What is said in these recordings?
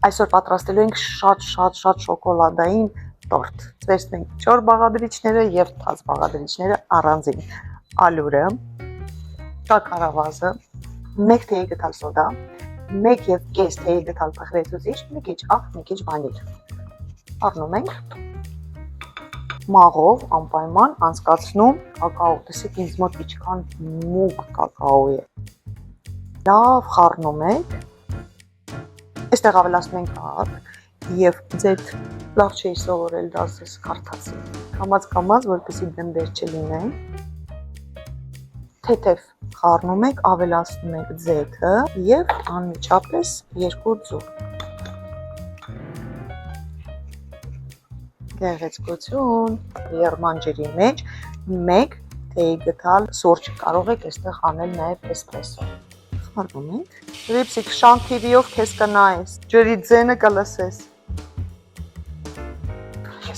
Այսօր պատրաստելու ենք շատ շոկոլադային տորտ։ Ծերցնենք 4 բաղադրիչները եւ 10 բաղադրիչները առանձին։ Ալուրը, շաքարավազը, 1 թեյ գդալ սոդա, 1.5 թեյ գդալ փխրեցուցիչ, մի քիչ աղ, մի քիչ վանիլ։ Առնում ենք մաղով անպայման անցկացնում կակաո, տեսեք ինձ մոտ ինչքան մուգ կակաո է։ Լավ խառնում ենք։ Այստեղ ավելացնում ենք աղ եւ ձեր լավ չի սովորել դասես կարդացի։ Կամած, որպեսզի դնդեր չլինեն։ Թեթև խառնում ենք, ավելացնում ենք ձեթը եւ անմիջապես 2 ձու։ Գեղեցկություն, երմանջերի մեջ 1 թեյ գդալ սուրճ, կարող եք այստեղ անել նաև էսպրեսո։ Խառնում ենք։ Ռիպսիկ շան TV-ով քեզ կնայես, ջրի ձենը կլսես։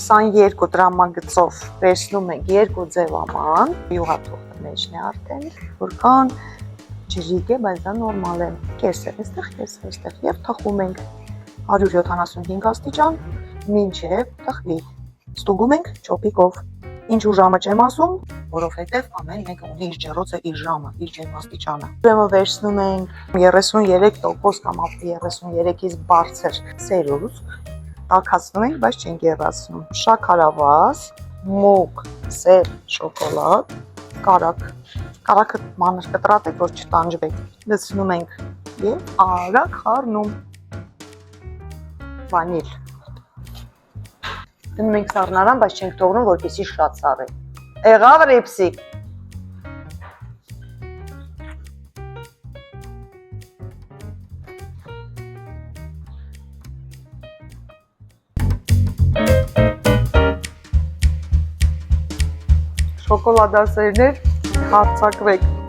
22 դրամագծով վերցնում ենք 2 ձևաման, յուղաթուղթը մեջն է արդեն, որքան ջրիկ է, բայց դա նորմալ է։ Կեսը, այստեղ եւ թխում ենք 175 աստիճան, մինչև թխվի։ Ստուգում ենք չոպիկով։ Ինչու ժամը չեմ ասում, որովհետև ամեն մեկը ունի իր ջեռոցը, իր ժամը, իր ջերմաստիճանը։ Ուրեմն վերցնում ենք 33% կամ 33-ից բարձր սերուզ, տաքացնում ենք, բայց չենք եռացնում։ Շաքարավազ, մուգ, սև շոկոլադ, կարագը մանր կտրատեք, որ չտանջվեք։ Լցնում ենք եւ արագ խառնում։ Վանիլ։ Դնում ենք սառնարան, բայց չենք թողնում, որպեսզի շատ սառի։ Եղավ ռիպսիկ։ Շոկոլադասերներ, հարցակվեք։